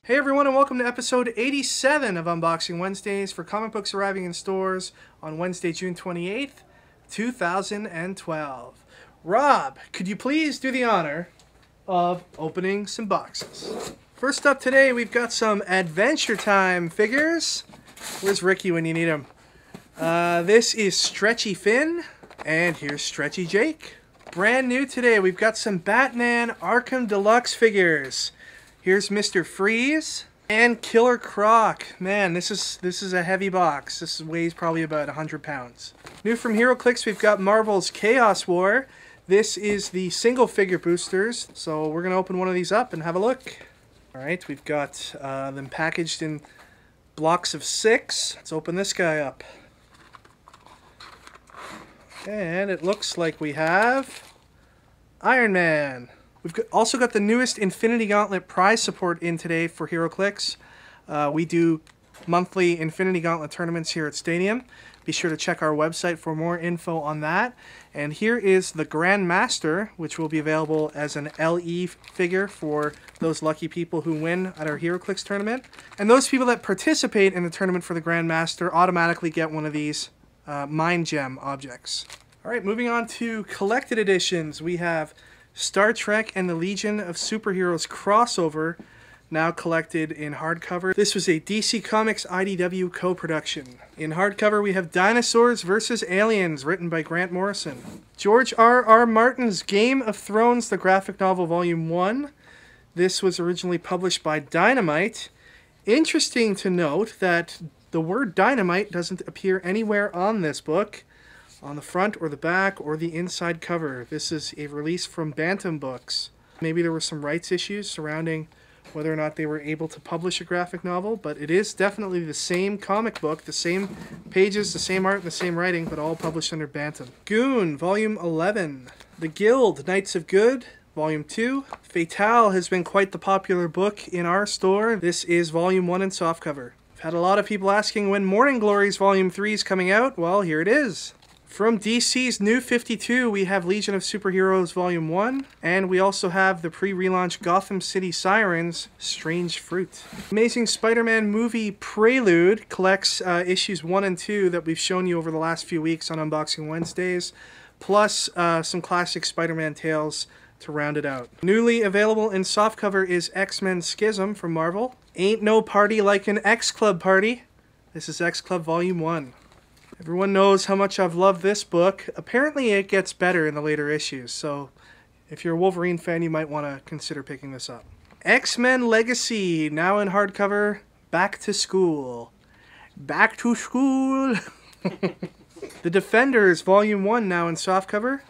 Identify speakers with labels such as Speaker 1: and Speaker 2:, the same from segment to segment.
Speaker 1: Hey everyone, and welcome to episode 87 of Unboxing Wednesdays for comic books arriving in stores on Wednesday, June 28th, 2012. Rob, could you please do the honor of opening some boxes? First up today, we've got some Adventure Time figures. Where's Ricky when you need him? This is Stretchy Finn, and here's Stretchy Jake. Brand new today, we've got some Batman ARKHAM Deluxe figures. Here's Mr. Freeze and Killer Croc. Man, this is a heavy box. This weighs probably about 100 pounds. New from Heroclix, we've got Marvel's Chaos War. This is the single figure boosters, so we're gonna open one of these up and have a look. All right, we've got them packaged in blocks of 6. Let's open this guy up. And it looks like we have Iron Man. We've also got the newest Infinity Gauntlet prize support in today for Heroclix. We do monthly Infinity Gauntlet tournaments here at Stadium. Be sure to check our website for more info on that. And here is the Grand Master, which will be available as an LE figure for those lucky people who win at our Heroclix tournament. And those people that participate in the tournament for the Grand Master automatically get one of these Mind Gem objects. All right, moving on to collected editions. We have Star Trek and the Legion of Superheroes crossover, now collected in hardcover. This was a DC Comics IDW co-production. In hardcover, we have Dinosaurs vs. Aliens, written by Grant Morrison. George R.R. Martin's Game of Thrones, the graphic novel, Volume 1. This was originally published by Dynamite. Interesting to note that the word Dynamite doesn't appear anywhere on this book, on the front or the back or the inside cover. This is a release from Bantam Books. Maybe there were some rights issues surrounding whether or not they were able to publish a graphic novel, but it is definitely the same comic book, the same pages, the same art, and the same writing, but all published under Bantam. Goon, Volume 11. The Guild, Knights of Good, Volume 2. Fatale has been quite the popular book in our store. This is Volume 1 in softcover. I've had a lot of people asking when Morning Glories Volume 3 is coming out. Well, here it is. From DC's New 52, we have Legion of Superheroes Volume 1, and we also have the pre-relaunch Gotham City Sirens, Strange Fruit. Amazing Spider-Man movie Prelude collects issues 1 and 2 that we've shown you over the last few weeks on Unboxing Wednesdays, plus some classic Spider-Man tales to round it out. Newly available in softcover is X-Men Schism from Marvel. Ain't no party like an X-Club party. This is X-Club Volume 1. Everyone knows how much I've loved this book. Apparently it gets better in the later issues, so if you're a Wolverine fan, you might want to consider picking this up. X-Men Legacy, now in hardcover, Back to School. Back to school! The Defenders, Volume 1, now in softcover.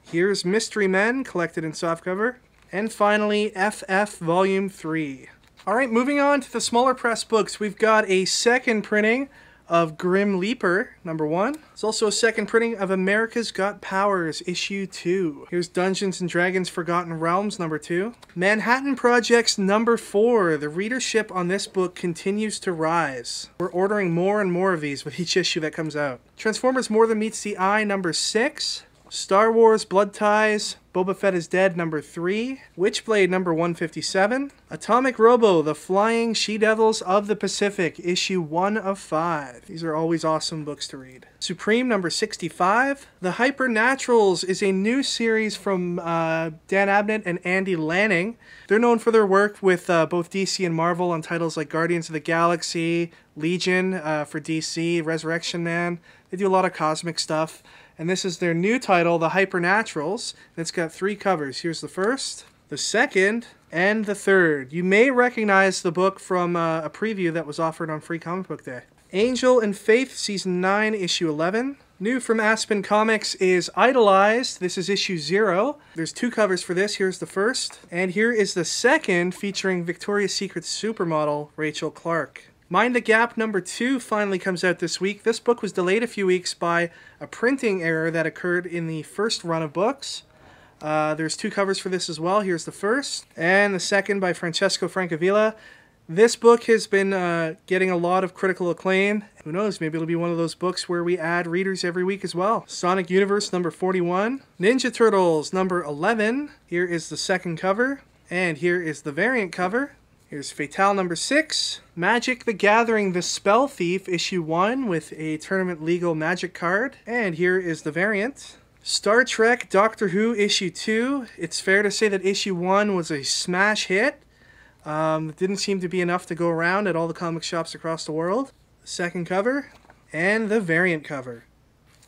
Speaker 1: Here's Mystery Men, collected in softcover. And finally, FF Volume 3. Alright, moving on to the smaller press books, we've got a second printing of Grim Leaper, number 1. There's also a second printing of America's Got Powers, issue 2. Here's Dungeons & Dragons Forgotten Realms, number 2. Manhattan Projects, number 4. The readership on this book continues to rise. We're ordering more and more of these with each issue that comes out. Transformers More Than Meets the Eye, number 6. Star Wars Blood Ties, Boba Fett is Dead, number 3. Witchblade, number 157. Atomic Robo, The Flying She-Devils of the Pacific, issue 1 of 5. These are always awesome books to read. Supreme, number 65. The Hypernaturals is a new series from Dan Abnett and Andy Lanning. They're known for their work with both DC and Marvel on titles like Guardians of the Galaxy, Legion for DC, Resurrection Man. They do a lot of cosmic stuff. And this is their new title, The Hypernaturals. It's got 3 covers. Here's the first, the second, and the third. You may recognize the book from a preview that was offered on Free Comic Book Day. Angel and Faith, Season 9, Issue 11. New from Aspen Comics is Idolized. This is Issue 0. There's 2 covers for this. Here's the first. And here is the second, featuring Victoria's Secret supermodel Rachel Clark. Mind the Gap number 2 finally comes out this week. This book was delayed a few weeks by a printing error that occurred in the first run of books. There's 2 covers for this as well. Here's the first, and the second by Francesco Francavilla. This book has been getting a lot of critical acclaim. Who knows, maybe it'll be one of those books where we add readers every week as well. Sonic Universe number 41. Ninja Turtles number 11. Here is the second cover, and here is the variant cover. Here's Fatale number 6. Magic the Gathering, The Spell Thief, issue 1 with a tournament legal magic card. And here is the variant. Star Trek Doctor Who issue 2. It's fair to say that issue 1 was a smash hit. It didn't seem to be enough to go around at all the comic shops across the world. Second cover. And the variant cover.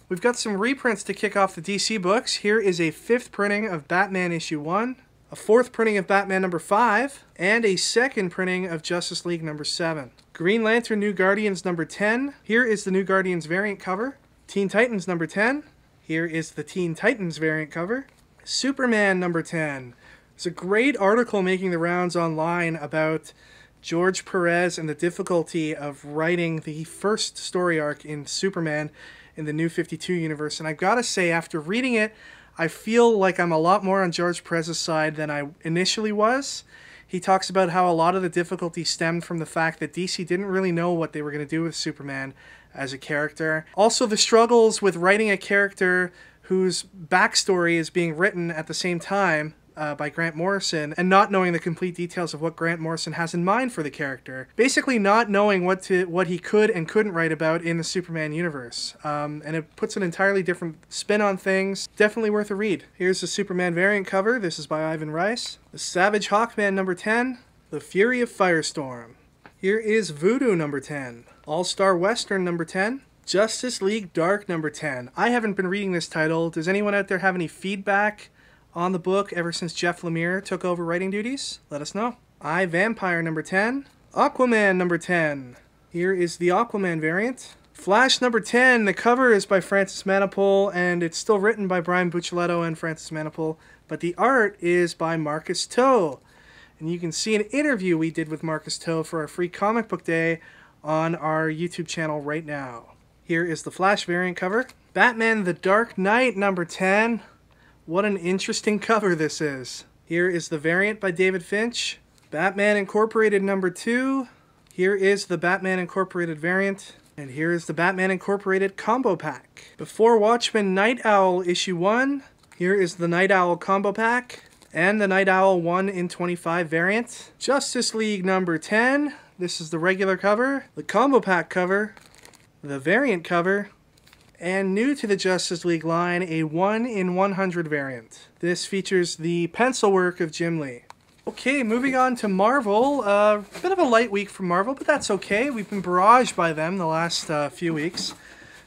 Speaker 1: We've got some reprints to kick off the DC books. Here is a 5th printing of Batman issue 1. A 4th printing of Batman number 5, and a 2nd printing of Justice League number 7. Green Lantern New Guardians number 10. Here is the New Guardians variant cover. Teen Titans number 10. Here is the Teen Titans variant cover. Superman number 10. There's a great article making the rounds online about George Perez and the difficulty of writing the first story arc in Superman in the New 52 universe. And I've got to say, after reading it, I feel like I'm a lot more on George Perez's side than I initially was. He talks about how a lot of the difficulty stemmed from the fact that DC didn't really know what they were going to do with Superman as a character. Also, the struggles with writing a character whose backstory is being written at the same time by Grant Morrison, and not knowing the complete details of what Grant Morrison has in mind for the character. Basically not knowing what he could and couldn't write about in the Superman universe. And it puts an entirely different spin on things. Definitely worth a read. Here's the Superman variant cover. This is by Ivan Rice. The Savage Hawkman number 10. The Fury of Firestorm. Here is Voodoo number 10. All-Star Western number 10. Justice League Dark number 10. I haven't been reading this title. Does anyone out there have any feedback on the book ever since Jeff Lemire took over writing duties? Let us know. I, Vampire number 10. Aquaman number 10. Here is the Aquaman variant. Flash number 10. The cover is by Francis Manapul, and it's still written by Brian Buccellato and Francis Manapul, but the art is by Marcus To. And you can see an interview we did with Marcus To for our free comic book day on our YouTube channel right now. Here is the Flash variant cover. Batman the Dark Knight number 10. What an interesting cover this is. Here is the variant by David Finch. Batman Incorporated number 2. Here is the Batman Incorporated variant. And here is the Batman Incorporated combo pack. Before Watchmen Night Owl issue 1. Here is the Night Owl combo pack. And the Night Owl 1 in 25 variant. Justice League number 10. This is the regular cover. The combo pack cover. The variant cover. And new to the Justice League line, a 1 in 100 variant. This features the pencil work of Jim Lee. Okay, moving on to Marvel. A bit of a light week for Marvel, but that's okay. We've been barraged by them the last few weeks.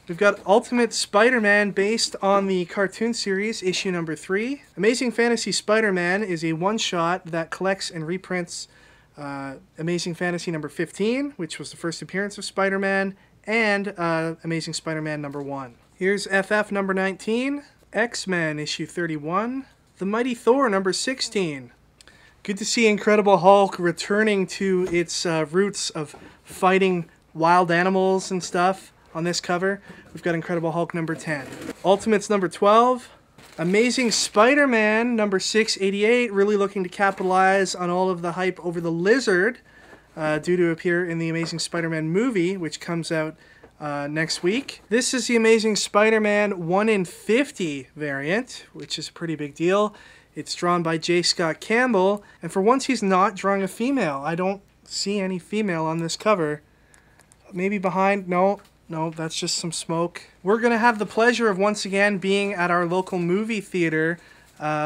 Speaker 1: We've got Ultimate Spider-Man based on the cartoon series, issue number 3. Amazing Fantasy Spider-Man is a one-shot that collects and reprints Amazing Fantasy number 15, which was the first appearance of Spider-Man, and Amazing Spider-Man number 1. Here's FF number 19, X-Men issue 31, The Mighty Thor number 16. Good to see Incredible Hulk returning to its roots of fighting wild animals and stuff on this cover. We've got Incredible Hulk number 10. Ultimates number 12, Amazing Spider-Man number 688, really looking to capitalize on all of the hype over the Lizard, due to appear in the Amazing Spider-Man movie, which comes out next week. This is the Amazing Spider-Man 1 in 50 variant, which is a pretty big deal. It's drawn by J. Scott Campbell, and for once he's not drawing a female. I don't see any female on this cover. Maybe behind? No, that's just some smoke. We're going to have the pleasure of once again being at our local movie theater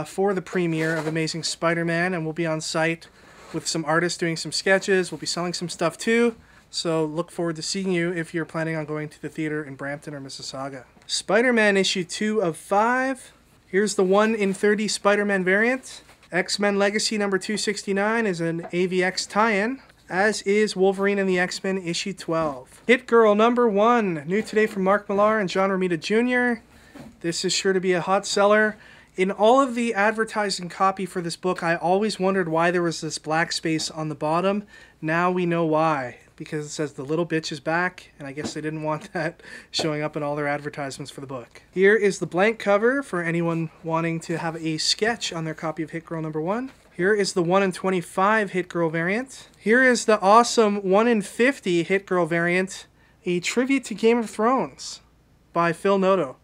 Speaker 1: for the premiere of Amazing Spider-Man, and we'll be on site with some artists doing some sketches. We'll be selling some stuff too, so look forward to seeing you if you're planning on going to the theater in Brampton or Mississauga. Spider-Man issue 2 of 5. Here's the 1 in 30 Spider-Man variant. X-Men Legacy number 269 is an AVX tie-in, as is Wolverine and the X-Men issue 12. Hit Girl number 1, new today from Mark Millar and John Romita Jr. This is sure to be a hot seller. In all of the advertising copy for this book, I always wondered why there was this black space on the bottom. Now we know why, because it says the little bitch is back, and I guess they didn't want that showing up in all their advertisements for the book. Here is the blank cover for anyone wanting to have a sketch on their copy of Hit Girl number 1. Here is the 1 in 25 Hit Girl variant. Here is the awesome 1 in 50 Hit Girl variant, a tribute to Game of Thrones by Phil Noto.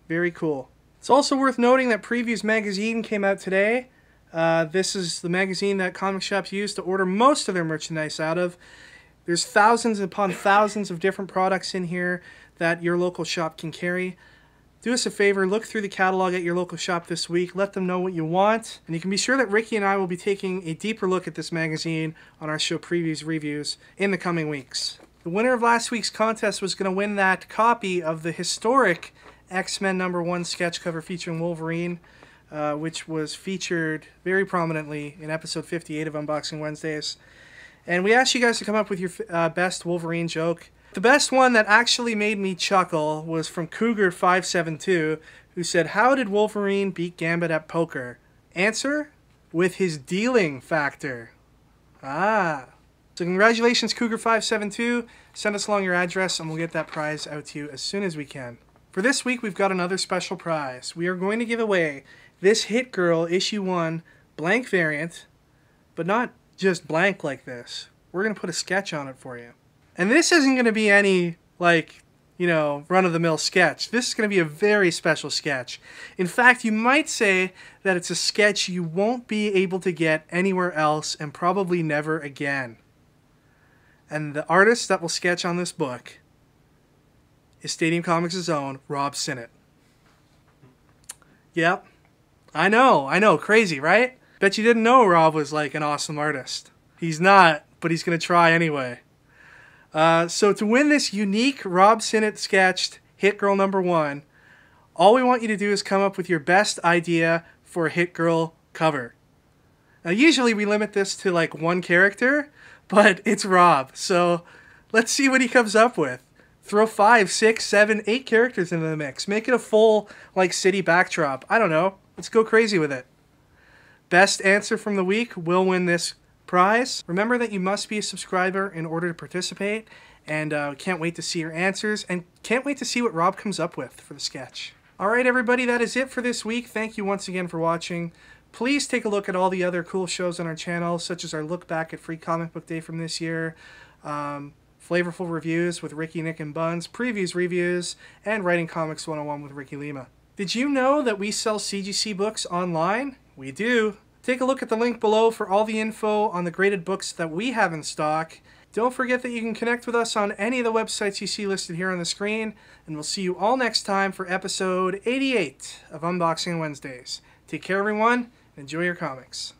Speaker 1: Very cool. It's also worth noting that Previews Magazine came out today This is the magazine that comic shops use to order most of their merchandise out of. There's thousands upon thousands of different products in here that your local shop can carry. Do us a favor, look through the catalog at your local shop this week, let them know what you want, and you can be sure that Ricky and I will be taking a deeper look at this magazine on our show previews reviews in the coming weeks. The winner of last week's contest was going to win that copy of the historic X-Men #1 sketch cover featuring Wolverine, which was featured very prominently in episode 58 of Unboxing Wednesdays. And we asked you guys to come up with your best Wolverine joke. The best one that actually made me chuckle was from Cougar572, who said, "How did Wolverine beat Gambit at poker?" Answer: with his dealing factor. Ah. So congratulations, Cougar572. Send us along your address and we'll get that prize out to you as soon as we can. For this week, we've got another special prize. We are going to give away this Hit Girl issue 1 blank variant, but not just blank like this. We're going to put a sketch on it for you. And this isn't going to be any, like, you know, run-of-the-mill sketch. This is going to be a very special sketch. In fact, you might say that it's a sketch you won't be able to get anywhere else and probably never again. And the artist that will sketch on this book is Stadium Comics' own Rob Sinnott. Yep. I know, crazy, right? Bet you didn't know Rob was like an awesome artist. He's not, but he's going to try anyway. So to win this unique Rob Sinnott sketched Hit Girl #1, all we want you to do is come up with your best idea for a Hit Girl cover. Now usually we limit this to like one character, but it's Rob, so let's see what he comes up with. Throw 5, 6, 7, 8 characters into the mix. Make it a full like city backdrop. I don't know. Let's go crazy with it. Best answer from the week will win this prize. Remember that you must be a subscriber in order to participate, and can't wait to see your answers and can't wait to see what Rob comes up with for the sketch. Alright everybody, that is it for this week. Thank you once again for watching. Please take a look at all the other cool shows on our channel, such as our look back at Free Comic Book Day from this year, Flavourful Reviews with Ricky, Nick, and Buns, Previews, Reviews, and Writing Comics 101 with Ricky Lima. Did you know that we sell CGC books online? We do. Take a look at the link below for all the info on the graded books that we have in stock. Don't forget that you can connect with us on any of the websites you see listed here on the screen, and we'll see you all next time for episode 88 of Unboxing Wednesdays. Take care everyone, and enjoy your comics.